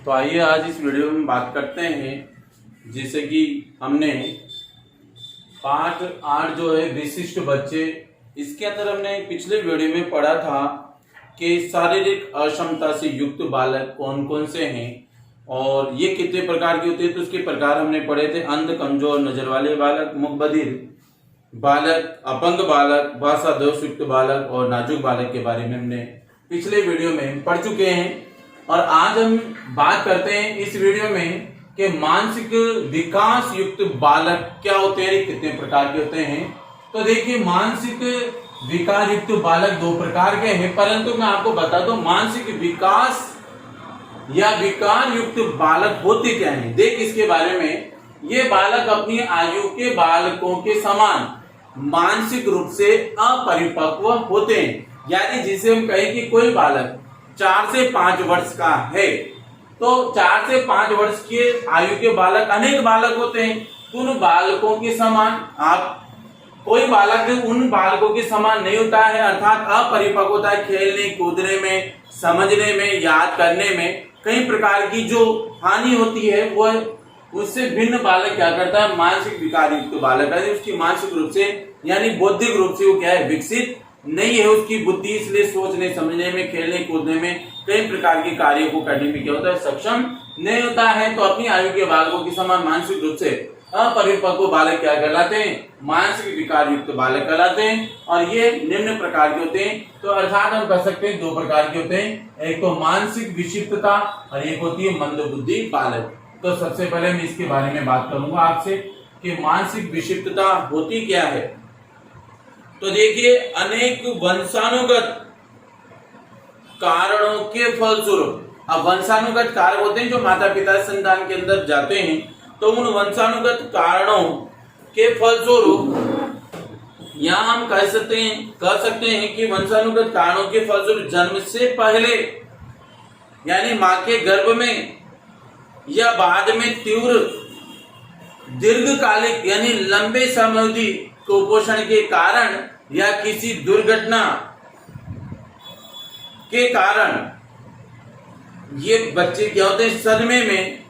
तो आइए आज इस वीडियो में बात करते हैं, जैसे कि हमने पाठ 8 जो है विशिष्ट बच्चे, इसके अंदर हमने पिछले वीडियो में पढ़ा था कि शारीरिक अक्षमता से युक्त बालक कौन कौन से हैं और ये कितने प्रकार के होते हैं। तो उसके प्रकार हमने पढ़े थे: अंध, कमजोर, नजर वाले बालक, मुख बधिर बालक, अपंग बालक, भाषा दोष युक्त बालक और नाजुक बालक के बारे में हमने पिछले वीडियो में पढ़ चुके हैं। और आज हम बात करते हैं इस वीडियो में कि मानसिक विकास युक्त बालक क्या होते हैं, कितने प्रकार के होते हैं। तो देखिए, मानसिक विकार युक्त बालक दो प्रकार के हैं, परंतु मैं आपको बता दूं मानसिक विकास या विकार युक्त बालक होते क्या हैं। देख, इसके बारे में, ये बालक अपनी आयु के बालकों के समान मानसिक रूप से अपरिपक्व होते हैं। यानी जिसे हम कहें कि कोई बालक 4 से 5 वर्ष का है, तो 4 से 5 वर्ष के आयु के बालक अनेक बालक होते हैं। उन बालकों के समान आप कोई बालक उन बालकों के समान नहीं होता है, अर्थात अपरिपक्व होता है। खेलने कूदने में, समझने में, याद करने में कई प्रकार की जो हानि होती है वह उससे भिन्न बालक क्या करता है, मानसिक विकार युक्त बालक है। उसकी मानसिक रूप से यानी बौद्धिक रूप से वो क्या है, विकसित नहीं है उसकी बुद्धि, इसलिए सोचने समझने में, खेलने कूदने में, कई प्रकार के कार्यों को करने में क्या होता है, सक्षम नहीं होता है। तो अपनी आयु के बालकों के समान मानसिक रूप से अपरिपक्व बालक क्या कहलाते हैं, मानसिक विकार युक्त बालक कहलाते हैं। और ये निम्न प्रकार के होते हैं। तो अर्थात हम कह सकते हैं 2 प्रकार के होते हैं, एक तो मानसिक विक्षिप्तता और एक होती है मंदबुद्धि बालक। तो सबसे पहले मैं इसके बारे में बात करूंगा आपसे कि मानसिक विक्षिप्तता होती क्या है। तो देखिए, अनेक वंशानुगत कारणों के फलस्वरूप, अब वंशानुगत कारक होते हैं जो माता पिता संतान के अंदर जाते हैं, तो उन वंशानुगत कारणों के फलस्वरूप यहाँ हम कह सकते हैं कि वंशानुगत कारणों के फलस्वरूप जन्म से पहले यानी माँ के गर्भ में या बाद में तीव्र दीर्घकालिक यानी लंबे समय कुपोषण के कारण या किसी दुर्घटना के कारण ये बच्चे क्या होते हैं,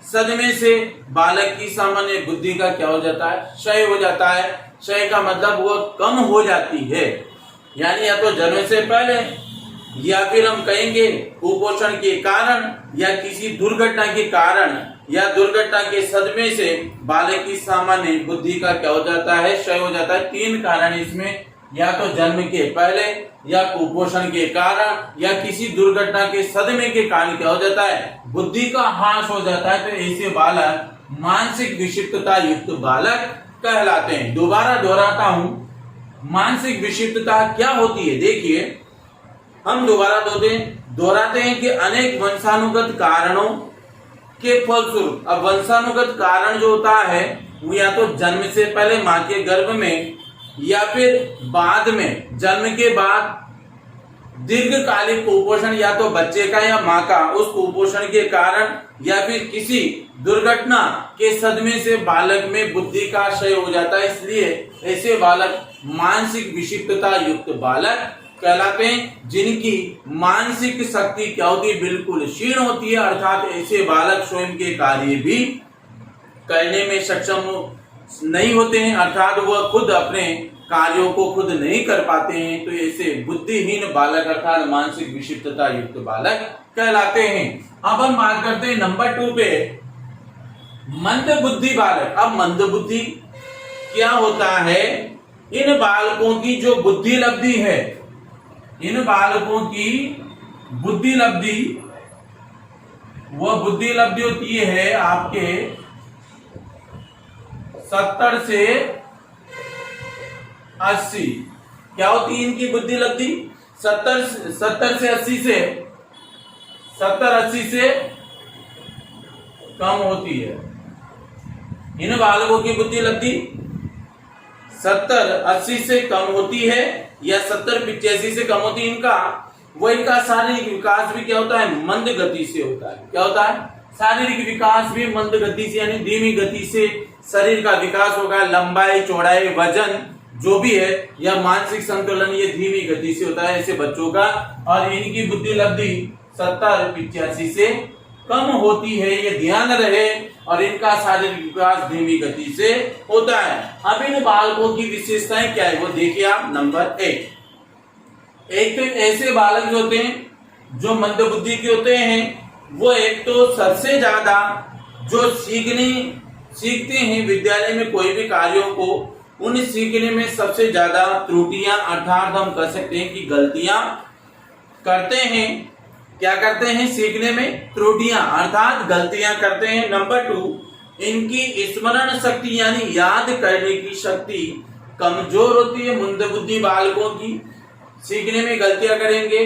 सदमे से बालक की सामान्य बुद्धि का क्या हो जाता है, क्षय हो जाता है। क्षय का मतलब वह कम हो जाती है, यानी या तो जन्म से पहले या फिर हम कहेंगे कुपोषण के कारण या किसी दुर्घटना के कारण या दुर्घटना के सदमे से बालक की सामान्य बुद्धि का क्या हो जाता है, क्षय हो जाता है। 3 कारण इसमें, या तो जन्म के पहले या कुपोषण के कारण या किसी दुर्घटना के सदमे के कारण क्या हो जाता है, बुद्धि का ह्रास हो जाता है। तो ऐसे बालक मानसिक विक्षिप्तता युक्त बालक कहलाते हैं। दोबारा दोहराता हूं, मानसिक विक्षिप्तता क्या होती है। देखिए, हम दोबारा दोहराते हैं कि अनेक वंशानुगत कारणों के फलस्वरूप, अब वंशानुगत कारण जो होता है वो या तो जन्म से पहले माँ के गर्भ में या फिर बाद में जन्म के बाद दीर्घकालिक कुपोषण, या तो बच्चे का या माँ का उस कुपोषण के कारण या फिर किसी दुर्घटना के सदमे से बालक में बुद्धि का क्षय हो जाता है। इसलिए ऐसे बालक मानसिक विक्षिप्तता युक्त बालक कहलाते हैं, जिनकी मानसिक शक्ति क्या होती है, बिल्कुल क्षीण होती है। अर्थात ऐसे बालक स्वयं के कार्य भी करने में सक्षम नहीं होते हैं, अर्थात वह खुद अपने कार्यों को खुद नहीं कर पाते हैं। तो ऐसे बुद्धिहीन बालक अर्थात मानसिक विक्षिप्तता युक्त बालक कहलाते हैं। अब हम बात करते हैं नंबर 2 पे, मंदबुद्धि बालक। अब मंदबुद्धि क्या होता है, इन बालकों की जो बुद्धि लब्धि है, इन बालकों की बुद्धि लब्धि, वह बुद्धि लब्धि होती है आपके 70 से 80। क्या होती है इनकी बुद्धि लब्धि, 70 से 80 से 70-80 से कम होती है। इन बालकों की बुद्धि लब्धि 70-80 से कम होती है या 70-85 से कम होती है। इनका शारीरिक विकास भी क्या होता है, मंद गति से होता है। क्या होता है, शारीरिक विकास भी मंद गति से यानी धीमी गति से शरीर का विकास होगा। लंबाई, चौड़ाई, वजन जो भी है या मानसिक संतुलन ये धीमी गति से होता है ऐसे बच्चों का। और इनकी बुद्धि लब्धि 70-85 से कम होती है, ये ध्यान रहे, और इनका शारीरिक विकास धीमी गति से होता है। अब इन बालकों की विशेषताएं क्या है वो देखिए आप। नंबर एक तो ऐसे बालक जो होते हैं जो मंदबुद्धि के होते हैं, वो एक तो सबसे ज्यादा जो सीखते हैं विद्यालय में कोई भी कार्यों को, उन सीखने में सबसे ज्यादा त्रुटियां अर्थात हम कह सकते हैं कि गलतियां करते हैं। क्या करते हैं? सीखने में त्रुटियां अर्थात गलतियां करते हैं। नंबर 2, इनकी स्मरण शक्ति यानी याद करने की शक्ति कमजोर होती है। मंदबुद्धि बालकों की सीखने में गलतियां करेंगे,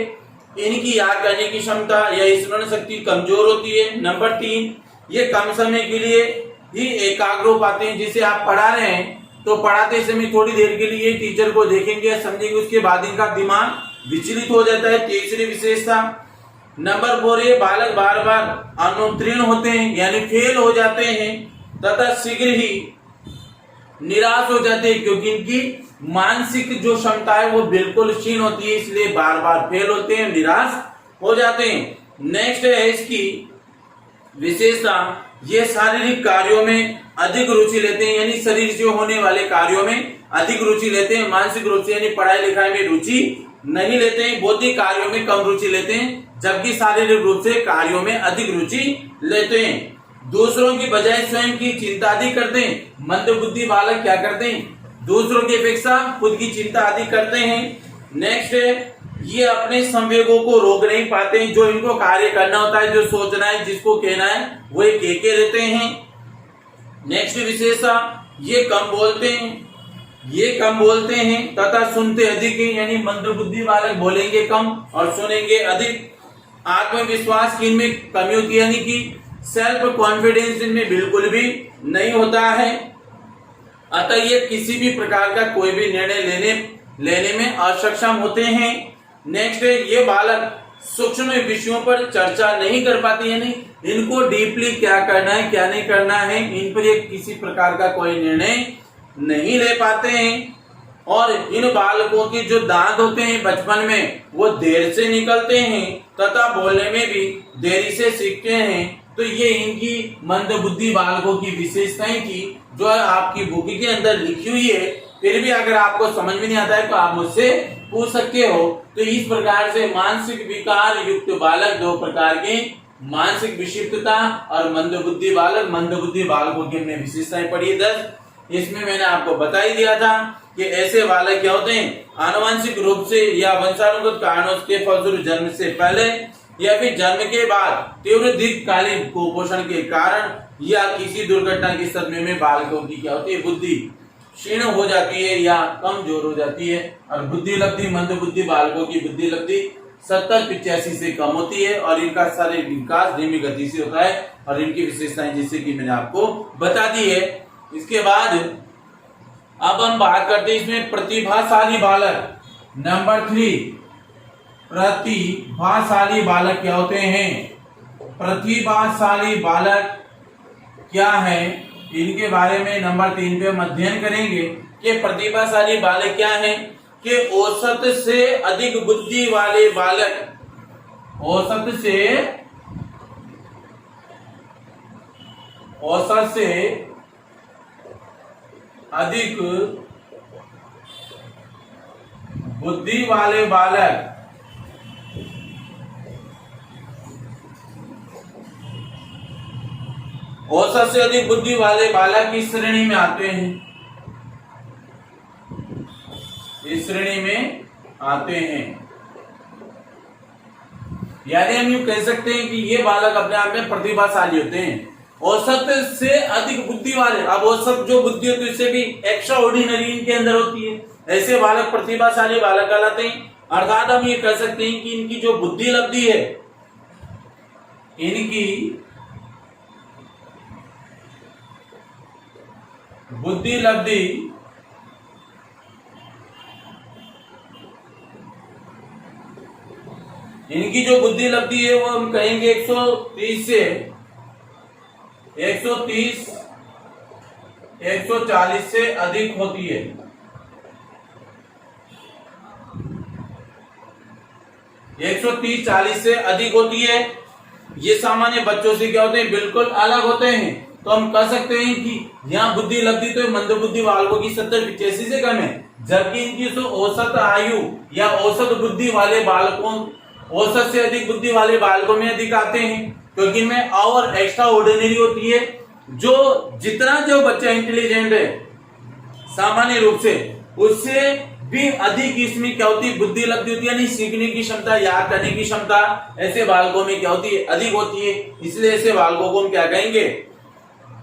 इनकी याद करने की क्षमता या स्मरण शक्ति कमजोर होती है। नंबर 3, ये कम समय के लिए ही एकाग्र हो पाते हैं। जिसे आप पढ़ा रहे हैं तो पढ़ाते समय थोड़ी देर के लिए टीचर को देखेंगे, समझेंगे, उसके बाद इनका दिमाग विचलित हो जाता है। तीसरी विशेषता। नंबर 4, ये बालक बार बार अनुत्तीर्ण होते हैं यानी फेल हो जाते हैं तथा शीघ्र ही निराश हो जाते हैं, क्योंकि इनकी मानसिक जो क्षमता है वो बिल्कुल क्षीण होती है, इसलिए बार बार फेल होते हैं, निराश हो जाते हैं। नेक्स्ट है इसकी विशेषता, ये शारीरिक कार्यों में अधिक रुचि लेते हैं यानी शरीर से होने वाले कार्यों में अधिक रुचि लेते हैं। मानसिक रूप से यानी पढ़ाई लिखाई में रुचि नहीं लेते हैं। बौद्धिक कार्यों में कम रुचि लेते हैं, जबकि शारीरिक रूप से कार्यों में अधिक रुचि लेते हैं। दूसरों की बजाय स्वयं की चिंता अधिक करते हैं। मंदबुद्धि बालक क्या करते हैं? दूसरों की अपेक्षा खुद की चिंता अधिक करते हैं। नेक्स्ट है, ये अपने संवेगों को रोक नहीं पाते हैं। जो इनको कार्य करना होता है, जो सोचना है, जिसको कहना है, वो कहते रहते हैं। नेक्स्ट विशेषता, ये कम बोलते हैं तथा सुनते अधिक हैं, यानी मंदबुद्धि बालक बोलेंगे कम और सुनेंगे अधिक। आत्मविश्वास की इनमें कमी होती है, यानी कि सेल्फ कॉन्फिडेंस इनमें बिल्कुल भी नहीं होता है। अतः ये किसी भी प्रकार का कोई भी निर्णय लेने में असक्षम होते हैं। नेक्स्ट है, ये बालक सूक्ष्म विषयों पर चर्चा नहीं कर पाते, यानी इनको डीपली क्या करना है क्या नहीं करना है, इन पर ये किसी प्रकार का कोई निर्णय नहीं ले पाते हैं। और इन बालकों के जो दांत होते हैं बचपन में वो देर से निकलते हैं तथा बोलने में भी देरी से सीखते हैं। तो ये इनकी मंदबुद्धि बालकों की विशेषताएं थी, जो आपकी बुक के अंदर लिखी हुई है। फिर भी अगर आपको समझ में नहीं आता है तो आप मुझसे पूछ सकते हो। तो इस प्रकार से मानसिक विकार युक्त बालक, दो प्रकार के, मानसिक विक्षिप्तता और मंदबुद्धि बालकों की हमने विशेषताएं पढ़ी 10। इसमें मैंने आपको बता ही दिया था कि ऐसे बालक क्या होते हैं, आनुवंशिक रूप से या वंशानुगत कारणों के फलस्वरूप जन्म से पहले या फिर जन्म के बाद तीव्र दीर्घकालीन कुपोषण के कारण या किसी दुर्घटना के सदमे में बालकों की क्या होती है, बुद्धि क्षीण हो जाती है या कमजोर हो जाती है। और बुद्धि लब्धि, मंदबुद्धि बालकों की बुद्धि लब्धि 70-85 से कम होती है और इनका शारीरिक विकास धीमी गति से होता है। और इनकी विशेषताएं जैसे कि मैंने आपको बता दी है। इसके बाद अब हम बात करते हैं इसमें प्रतिभाशाली बालक। नंबर 3, प्रतिभाशाली बालक क्या होते हैं? प्रतिभाशाली बालक क्या है, इनके बारे में नंबर 3 पे हम अध्ययन करेंगे कि प्रतिभाशाली बालक क्या है। कि औसत से अधिक बुद्धि वाले बालक, औसत से अधिक बुद्धि वाले बालक औसत से अधिक बुद्धि वाले बालक इस श्रेणी में आते हैं, इस श्रेणी में आते हैं। यानी हम यूं कह सकते हैं कि ये बालक अपने आप में प्रतिभाशाली होते हैं, औसत से अधिक बुद्धि वाले। अब औसत जो बुद्धि होती है उससे भी एक्स्ट्रा ऑर्डिनरी इनके अंदर होती है, ऐसे बालक प्रतिभाशाली बालक कहलाते हैं। अर्थात हम ये कह सकते हैं कि इनकी जो बुद्धि लब्धि है, इनकी बुद्धि लब्धि इनकी जो बुद्धि लब्धि है वो हम कहेंगे 130 140 से अधिक होती है। 130-40 से अधिक होती है। ये सामान्य बच्चों से क्या होते हैं, बिल्कुल अलग होते हैं। तो हम कह सकते हैं कि यहाँ बुद्धि लब्धि तो मंदबुद्धि बालकों की 70-85 से कम है, जबकि इनकी जो औसत आयु या औसत बुद्धि वाले बालकों, औसत से अधिक बुद्धि वाले बालकों में अधिक आते हैं, क्योंकि इनमें और एक्स्ट्रा ऑर्डिनरी होती है। जो जितना जो बच्चा इंटेलिजेंट है सामान्य रूप से, उससे भी अधिक इसमें क्या होती है, बुद्धि लब्धि होती है, यानी सीखने की क्षमता, याद करने की क्षमता ऐसे बालकों में क्या होती है, अधिक होती है। इसलिए ऐसे बालकों को हम क्या कहेंगे,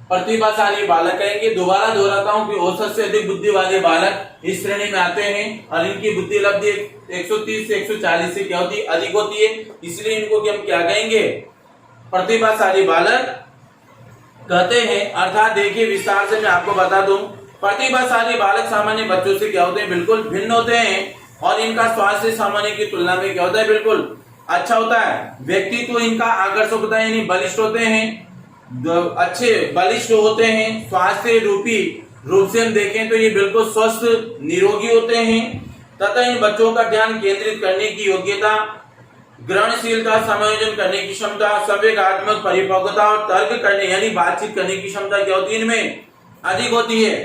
प्रतिभाशाली बालक कहेंगे। दोबारा दोहराता हूं कि औसत से अधिक बुद्धि वाले बालक इस श्रेणी में आते हैं और इनकी बुद्धि लब्धि 130 से 140 से क्या होती है, अधिक होती है। इसलिए इनको हम क्या कहेंगे, प्रतिभाशाली बालक कहते हैं। अर्थात देखिए विस्तार से मैं आपको बता दूं, प्रतिभाशाली बालक सामान्य बच्चों से क्या होते हैं, बिल्कुल भिन्न होते हैं और इनका स्वास्थ्य सामान्य की तुलना में क्या होता है, बिल्कुल अच्छा होता है। व्यक्तित्व इनका आकर्षक होता है, यानी बलिष्ठ होते हैं, अच्छे बलिष्ठ होते हैं। स्वास्थ्य रूपी रूप से हम देखें तो ये बिल्कुल स्वस्थ निरोगी होते हैं तथा इन बच्चों का ध्यान केंद्रित करने की योग्यता, ग्रहणशीलता, समायोजन करने की क्षमता, संवेगात्मक परिपक्वता और तर्क करने यानी बातचीत करने की क्षमता क्या होती है, इनमें अधिक होती है।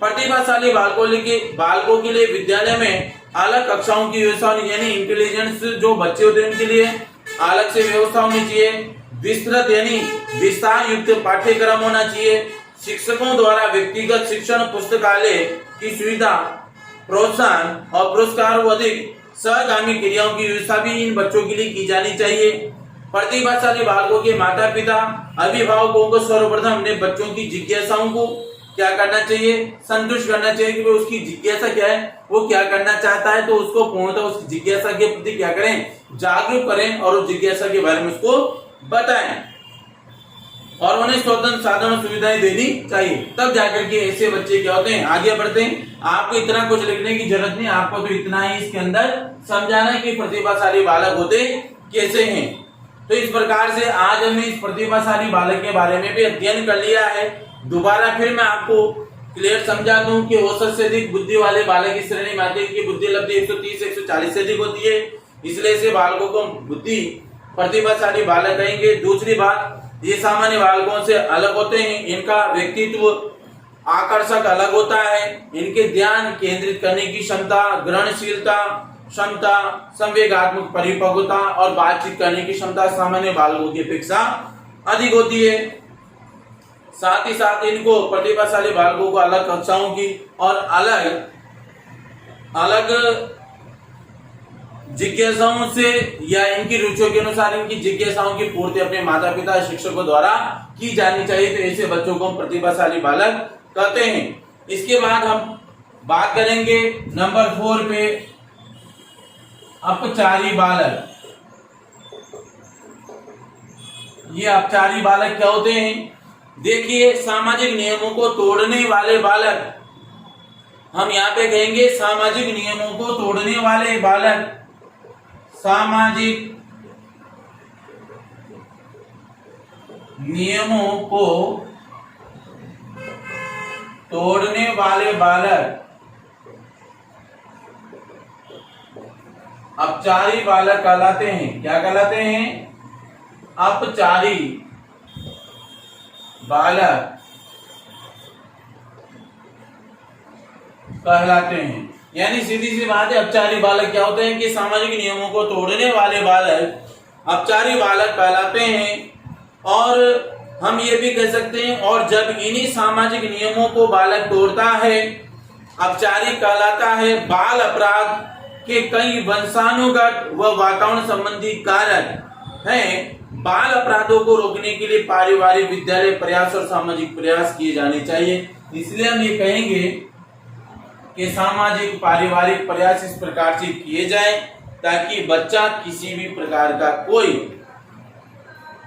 प्रतिभाशाली बालकों के लिए विद्यालय में अलग कक्षाओं की व्यवस्था, यानी इंटेलिजेंस जो बच्चे होते हैं उनके लिए अलग से व्यवस्था होनी चाहिए। विस्तृत यानी विस्तार युक्त पाठ्यक्रम होना चाहिए। शिक्षकों द्वारा व्यक्तिगत शिक्षण, पुस्तकालय की सुविधा, प्रोत्साहन और पुरस्कार व अधिक सहगामी क्रियाओं की व्यवस्था भी इन बच्चों के लिए की जानी चाहिए। प्रतिभाशाली बालकों के माता पिता, अभिभावकों को सर्वप्रथम अपने बच्चों की जिज्ञासाओं को क्या करना चाहिए, संतुष्ट करना चाहिए कि वो उसकी जिज्ञासा क्या है, वो क्या करना चाहता है, तो उसको पूर्णतः उस जिज्ञासा के प्रति क्या करें, जागरूक करें और उस जिज्ञासा के बारे में उसको बताएं और उन्हें स्वतंत्र साधन और सुविधाएं देनी चाहिए। तब जाकर के ऐसे बच्चे क्या होते हैं, आगे बढ़ते हैं। आपको इतना कुछ लिखने की जरूरत नहीं, आपको तो इतना ही इसके अंदर समझाना है कि प्रतिभाशाली बालक होते कैसे हैं। तो इस प्रकार से आज हमने इस प्रतिभाशाली बालक के बारे में भी अध्ययन कर लिया है। दोबारा फिर मैं आपको क्लियर समझा दूं कि औसत से अधिक बुद्धि वाले बालक इस श्रेणी में आते हैं कि बुद्धि लब्धि 130 से 140 से अधिक होती है, इसलिए ऐसे बालकों को बुद्धि प्रतिभाशाली बालक कहेंगे। दूसरी बात, ये सामान्य बालकों से अलग होते हैं, इनका व्यक्तित्व आकर्षक अलग होता है, इनके ध्यान केंद्रित करने की क्षमता, ग्रहणशीलता क्षमता, संवेगात्मक परिपक्वता और बातचीत करने की क्षमता सामान्य बालकों की अपेक्षा अधिक होती है। साथ ही साथ इनको प्रतिभाशाली बालकों को अलग कक्षाओं की और अलग अलग जिज्ञासाओं से या इनकी रुचियों के अनुसार इनकी जिज्ञासाओं की पूर्ति अपने माता पिता शिक्षकों द्वारा की जानी चाहिए। तो ऐसे बच्चों को हम प्रतिभाशाली बालक कहते हैं। इसके बाद हम बात करेंगे नंबर 4 पे, अपचारी बालक। ये अपचारी बालक क्या होते हैं, देखिए सामाजिक नियमों को तोड़ने वाले बालक, हम यहाँ पे कहेंगे सामाजिक नियमों को तोड़ने वाले बालक, सामाजिक नियमों को तोड़ने वाले बालक अपचारी बालक कहलाते हैं। क्या कहलाते हैं, अपचारी बालक कहलाते हैं। यानी सीधी सी बात है, अपचारी बालक क्या होते हैं कि सामाजिक नियमों को तोड़ने वाले बालक अपचारी बालक कहलाते हैं। और हम ये भी कह सकते हैं, और जब इन्हीं सामाजिक नियमों को बालक तोड़ता है, अपचारी कहलाता है। बाल अपराध के कई वंशानुगत व वातावरण संबंधी कारक हैं। बाल अपराधों को रोकने के लिए पारिवारिक, विद्यालय प्रयास और सामाजिक प्रयास किए जाने चाहिए। इसलिए हम ये कहेंगे कि सामाजिक पारिवारिक प्रयास इस प्रकार से किए जाए ताकि बच्चा किसी भी प्रकार का कोई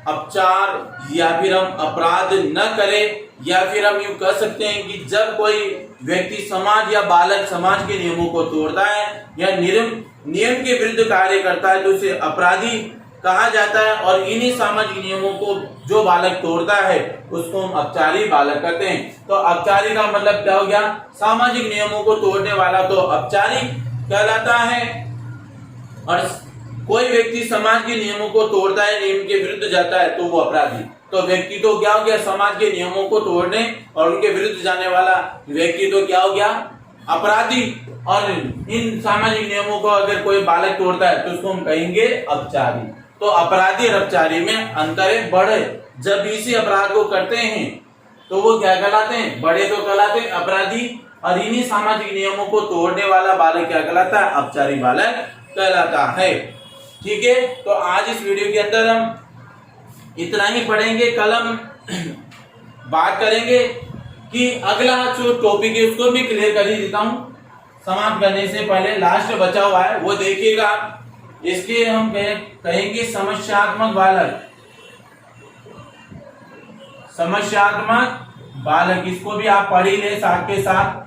अपचार या फिर हम अपराध न करे। या फिर हम यूं कह सकते हैं कि जब कोई व्यक्ति समाज या बालक समाज के नियमों को तोड़ता है या नियम के विरुद्ध कार्य करता है तो उसे अपराधी कहा जाता है। और इन्हीं सामाजिक नियमों को जो बालक तोड़ता है उसको हम अपचारी बालक कहते हैं। तो अपचारी का मतलब क्या हो गया, सामाजिक नियमों को तोड़ने वाला तो अपचारी कहलाता है। और कोई व्यक्ति समाज के नियमों को तोड़ता है, नियम के विरुद्ध जाता है, तो वो अपराधी। तो व्यक्ति तो क्या हो गया, समाज के नियमों को तोड़ने और उनके विरुद्ध जाने वाला व्यक्ति तो क्या हो गया, अपराधी। और इन सामाजिक नियमों को अगर कोई बालक तोड़ता है तो उसको हम कहेंगे अपचारी। तो अपराधी और अपचारी में अंतर है, बड़े जब इसी अपराध को करते हैं तो वो क्या कहलाते हैं, बड़े तो कहलाते हैं अपराधी, और इन्हीं सामाजिक नियमों को तोड़ने वाला बालक क्या कहलाता है, अपचारी बालक कहलाता है। ठीक है, तो आज इस वीडियो के अंदर हम इतना ही पढ़ेंगे। कल हम बात करेंगे कि अगला जो टॉपिक है उसको भी क्लियर कर ही देता हूं समाप्त करने से पहले। लास्ट बचा हुआ है वो देखिएगा। इसके हम कहेंगे समस्यात्मक बालक। समस्यात्मक बालक, इसको भी आप पढ़ ही ले साथ के साथ।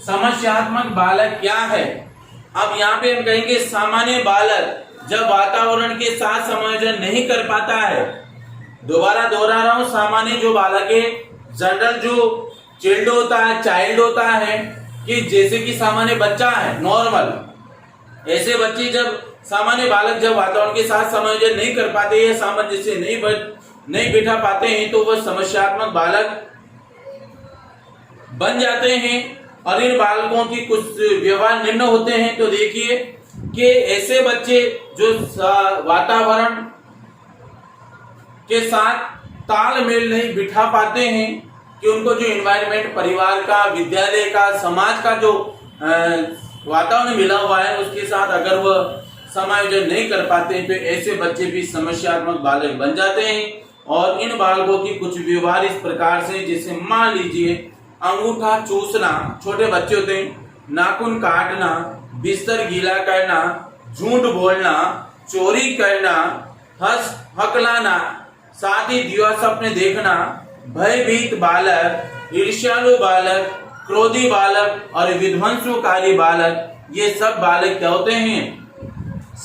समस्यात्मक बालक क्या है? अब यहाँ पे हम कहेंगे सामान्य बालक जब वातावरण के साथ समायोजन नहीं कर पाता है। दोबारा दोहरा रहा हूं, सामान्य जो बालक है, जनरल जो चाइल्ड होता है कि जैसे कि सामान्य बच्चा है, नॉर्मल, ऐसे बच्चे जब सामान्य बालक जब वातावरण के साथ समायोजन नहीं कर पाते या सामंजस्य नहीं बैठा पाते हैं तो वह समस्यात्मक बालक बन जाते हैं। और इन बालकों की कुछ व्यवहार निम्न होते हैं। तो देखिए कि ऐसे बच्चे जो वातावरण के साथ तालमेल नहीं बिठा पाते हैं, कि उनको जो एनवायरनमेंट, परिवार का, विद्यालय का, समाज का जो वातावरण मिला हुआ है उसके साथ अगर वह समायोजन नहीं कर पाते हैं तो ऐसे बच्चे भी समस्यात्मक बालक बन जाते हैं। और इन बालकों की कुछ व्यवहार इस प्रकार से, जैसे मान लीजिए अंगूठा चूसना, छोटे बच्चे होते हैं, नाखून काटना, बिस्तर गीला करना, झूठ बोलना, चोरी करना, हकलाना, साथ ही दिवा सपने देखना, भयभीत बालक, ईर्ष्यालु बालक, क्रोधी बालक और विध्वंसकारी बालक, ये सब बालक क्या होते हैं,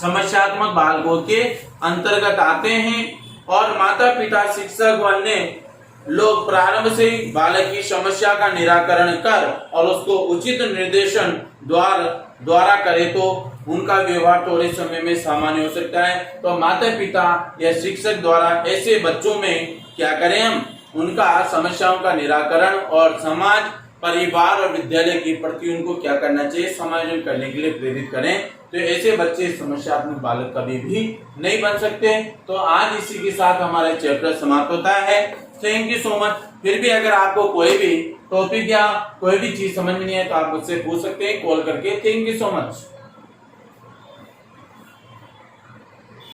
समस्यात्मक बालकों के अंतर्गत आते हैं। और माता पिता, शिक्षक व अन्य लोग प्रारंभ से ही बालक की समस्या का निराकरण कर और उसको उचित निर्देशन द्वारा करे तो उनका व्यवहार थोड़े समय में सामान्य हो सकता है। तो माता पिता या शिक्षक द्वारा ऐसे बच्चों में क्या करें हम, उनका समस्याओं का निराकरण और समाज, परिवार और विद्यालय के प्रति उनको क्या करना चाहिए, समायोजन करने के लिए प्रेरित करें। तो ऐसे बच्चे समस्यात्मक बालक कभी भी नहीं बन सकते। तो आज इसी के साथ हमारा चैप्टर समाप्त होता है। Thank you so much. फिर भी अगर आपको कोई भी टॉपिक या कोई भी चीज समझ में नहीं है तो आप मुझसे पूछ सकते हैं कॉल करके। Thank you so much.